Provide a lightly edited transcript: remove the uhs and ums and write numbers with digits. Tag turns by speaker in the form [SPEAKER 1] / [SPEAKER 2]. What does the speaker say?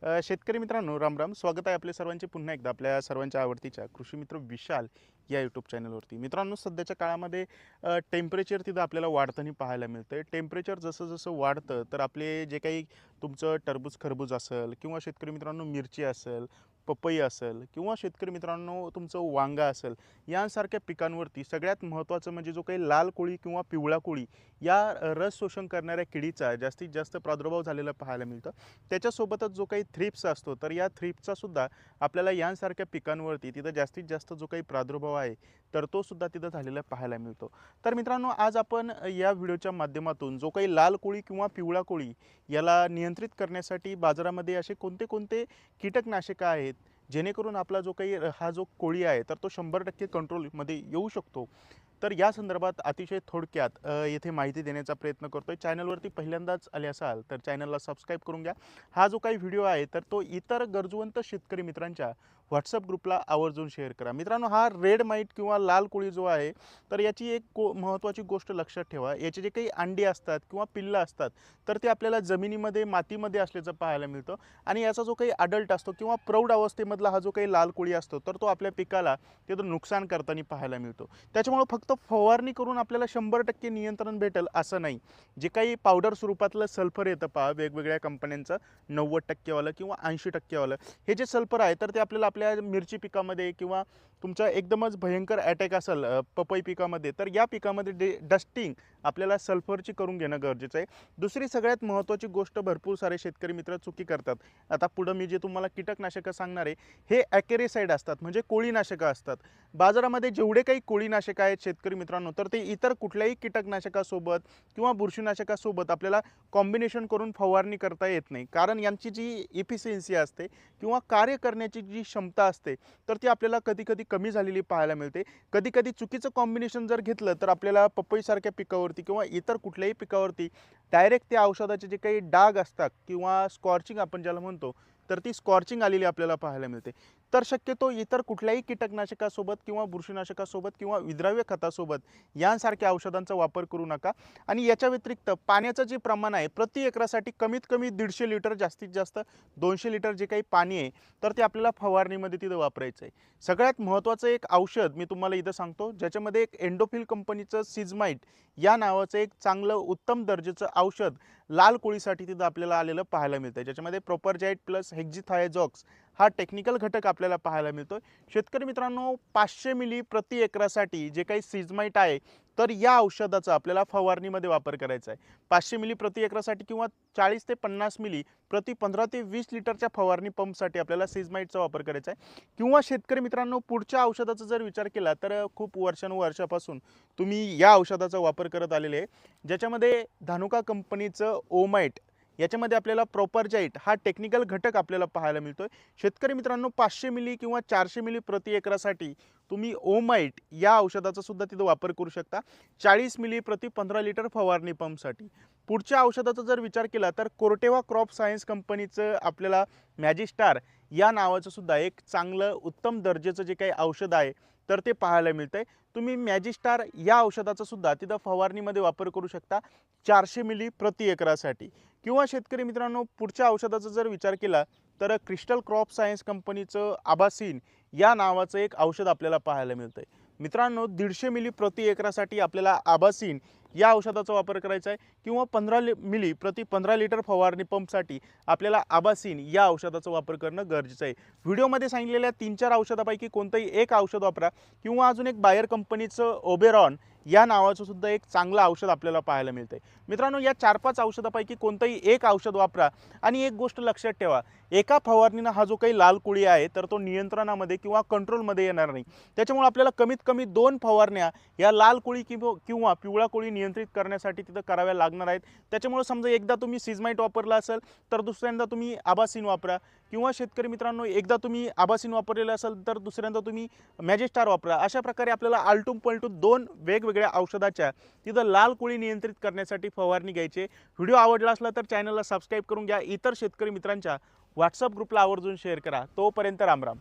[SPEAKER 1] शेतकरी मित्रांनो, राम राम. स्वागत आहे आपले सर्वांचे पुन्हा एकदा आपल्या सर्वांच्या आवडतीच्या कृषी मित्र विशाल या यूट्यूब चॅनलवरती. मित्रांनो, सध्याच्या काळामध्ये टेम्परेचर तिथं आपल्याला वाढताना पाहायला मिळतं. टेम्परेचर जसं जसं वाढतं तर आपले जे काही तुमचं टरबूज खरबूज असेल किंवा शेतकरी मित्रांनो मिरची असेल, पपई असेल किंवा शेतकरी मित्रांनो तुमचं वांगा असेल, यांसारख्या पिकांवरती सगळ्यात महत्त्वाचं म्हणजे जो काही लाल कोळी किंवा पिवळा कोळी या रस शोषण करणाऱ्या किडीचा जास्तीत जास्त प्रादुर्भाव झालेला पाहायला मिळतं. त्याच्यासोबतच जो काही थ्रिप्स असतो तर या थ्रिप्सचा सुद्धा आपल्याला यांसारख्या पिकांवरती तिथं जास्तीत जास्त जो काही प्रादुर्भाव आहे तर तो सुद्धा तिथं झालेला पाहायला मिळतो. तर मित्रांनो, आज आपण या व्हिडिओच्या माध्यमातून जो काही लाल कोळी किंवा पिवळा कोळी याला नियंत्रित करण्यासाठी बाजारामध्ये असे कोणते कोणते कीटकनाशक आहेत जेणेकरून आपला जो काही हा जो कोळी आहे तर तो 100% कंट्रोलमध्ये येऊ शकतो, तर या संदर्भात अतिशय थोडक्यात येथे माहिती देण्याचा प्रयत्न करतोय. चॅनलवरती पहिल्यांदाच आले असाल तर चॅनलला सबस्क्राईब करून घ्या. हा जो काही व्हिडिओ आहे तर तो इतर गरजवंत शेतकरी मित्रांच्या व्हॉट्सअप ग्रुपला आवर्जून शेअर करा. मित्रांनो, हा रेड माईट किंवा लाल कोळी जो आहे तर याची एक महत्त्वाची गोष्ट लक्षात ठेवा. याचे जे काही अंडी असतात किंवा पिल्लं असतात तर ते आपल्याला जमिनीमध्ये मातीमध्ये असल्याचं पाहायला मिळतं आणि याचा जो काही अडल्ट असतो किंवा प्रौढ अवस्थेमधला हा जो काही लाल कोळी असतो तर तो आपल्या पिकाला तिथं नुकसान करताना पाहायला मिळतो. त्याच्यामुळे फक्त फवारणी करून आपल्याला 100% नियंत्रण भेटेल असं नाही. जे काही पावडर स्वरूपातलं सल्फर येतं पहा वेगवेगळ्या कंपन्यांचं, 90% वालं किंवा 80% वालं, हे जे सल्फर आहे तर ते आपल्याला आपल्या मिरची पिकामध्ये किंवा तुमचा एकदमच भयंकर अटॅक असेल पपई पिकामध्ये तर या पिकामध्ये डस्टिंग आपल्याला सल्फरची करून घेणं गरजेचं आहे. दुसरी सगळ्यात महत्त्वाची गोष्ट भरपूर सारे शेतकरी मित्र चुकी करतात. आता पुढं मी जे तुम्हाला कीटकनाशकं सांगणार आहे हे ॲकेरेसाईड असतात, म्हणजे कोळीनाशकं असतात. बाजारामध्ये जेवढे काही कोळीनाशकं आहेत शेतकरी मित्रांनो तर ते इतर कुठल्याही कीटकनाशकासोबत किंवा बुरशीनाशकासोबत आपल्याला कॉम्बिनेशन करून फवारणी करता येत नाही. कारण यांची जी इफिशियन्सी असते किंवा कार्य करण्याची जी क्षमता असते तर ती आपल्याला कधी कधी कमी झालेली पाहायला मिळते. कधी कधी चुकीचं कॉम्बिनेशन जर घेतलं तर आपल्याला पपईसारख्या पिकावरती किंवा इतर कुठल्याही पिकावरती डायरेक्ट त्या औषधाचे जे काही डाग असतात किंवा स्कॉर्चिंग आपण ज्याला म्हणतो तर ती स्कॉर्चिंग आलेली आपल्याला पाहायला मिळते. तर शक्यतो इतर कुठल्याही कीटकनाशकासोबत किंवा बुरशीनाशकासोबत किंवा विद्राव्य खतासोबत यांसारख्या औषधांचा वापर करू नका. आणि याच्या व्यतिरिक्त पाण्याचं जे प्रमाण आहे प्रति एकरासाठी कमीत कमी 150 लिटर, जास्तीत जास्त 200 लिटर जे काही पाणी आहे तर ते आपल्याला फवारणीमध्ये तिथं वापरायचं आहे. सगळ्यात महत्त्वाचं एक औषध मी तुम्हाला इथं सांगतो, ज्याच्यामध्ये एक एंडोफिल कंपनीचं सिजमाइट या नावाचं एक चांगलं उत्तम दर्जाचं औषध लाल कोळीसाठी तिथं आपल्याला आलेलं पाहायला मिळतं. ज्याच्यामध्ये प्रोपरजाइट प्लस हेक्झिथायझॉक्स हा टेक्निकल घटक आपल्याला पाहायला मिळतो. शेतकरी मित्रांनो, 500 मिली प्रति एकरासाठी जे काही सिजमाइट आहे तर या औषधाचा आपल्याला फवारणीमध्ये वापर करायचा आहे. 500 मिली प्रति एकरासाठी किंवा 40 ते 50 मिली प्रति 15 ते 20 लिटरच्या फवारणी पंपसाठी आपल्याला सिजमाइटचा वापर करायचा आहे. किंवा शेतकरी मित्रांनो, पुढच्या औषधाचा जर विचार केला तर खूप वर्षानुवर्षापासून तुम्ही या औषधाचा वापर करत आलेले आहे, ज्याच्यामध्ये धानुका कंपनीचं ओमाइट, याच्यामध्ये आपल्याला प्रोपरजाइट हा टेक्निकल घटक आपल्याला पाहायला मिळतोय. शेतकरी मित्रांनो, 500 मिली किंवा 400 मिली प्रति एकरासाठी तुम्ही ओमाइट या औषधाचा सुद्धा तिथं वापर करू शकता, 40 मिली प्रति 15 लिटर फवारणी पंपसाठी. पुढच्या औषधाचा जर विचार केला तर कोर्टेवा क्रॉप सायन्स कंपनीचं आपल्याला मॅजिस्टार या नावाचं सुद्धा एक चांगलं उत्तम दर्जाचं जे काही औषध आहे तर ते पाहायला मिळतंय. तुम्ही मॅजिस्टार या औषधाचा सुद्धा तिथं फवारणीमध्ये वापर करू शकता 400 मिली प्रति एकरासाठी. किंवा शेतकरी मित्रांनो, पुढच्या औषधाचा जर विचार केला तर क्रिस्टल क्रॉप सायन्स कंपनीचं आबासीन या नावाचं एक औषध आपल्याला पाहायला मिळतंय. मित्रांनो, 150 मिली प्रति एकरासाठी आपल्याला आबासीन या औषधाचा वापर करायचा आहे किंवा 15 मिली प्रति 15 लिटर फवारणी पंपसाठी आपल्याला आबासीन या औषधाचा वापर करणं गरजेचं आहे. व्हिडिओमध्ये सांगितलेल्या 3-4 औषधापैकी कोणतंही एक औषध वापरा किंवा अजून एक बायर कंपनीचं ओबेरॉन या नावाचं सुद्धा एक चांगलं औषध आपल्याला पाहायला मिळतंय. मित्रांनो, या 4-5 औषधापैकी कोणतंही एक औषध वापरा. आणि एक गोष्ट लक्षात ठेवा, एका फवारणीनं हा जो काही लाल कोळी आहे तर तो नियंत्रणामध्ये किंवा कंट्रोलमध्ये येणार नाही. त्याच्यामुळे आपल्याला कमीत कमी 2 फवारण्या या लाल कोळी किंवा पिवळा कोळी नियंत्रित करण्यासाठी तिथं कराव्या लागणार आहेत. त्याच्यामुळे समजा एकदा तुम्ही सिजमाइट वापरला असेल तर दुसऱ्यांदा तुम्ही आबासीन वापरा, किंवा शेतकरी मित्रांनो एकदा तुम्ही आबासीन वापरलेलं असेल तर दुसऱ्यांदा तुम्ही मॅजिस्टार वापरा. अशा प्रकारे आपल्याला आलटून पलटून 2 वेगवेगळ्या औषधाच्या तिथं लाल कोळी नियंत्रित करण्यासाठी फवारणी घ्यायची. व्हिडिओ आवडला असला तर चॅनलला सबस्क्राईब करून घ्या. इतर शेतकरी मित्रांच्या व्हॉट्सअप ग्रुपला आवर्जून शेअर करा. तोपर्यंत राम राम.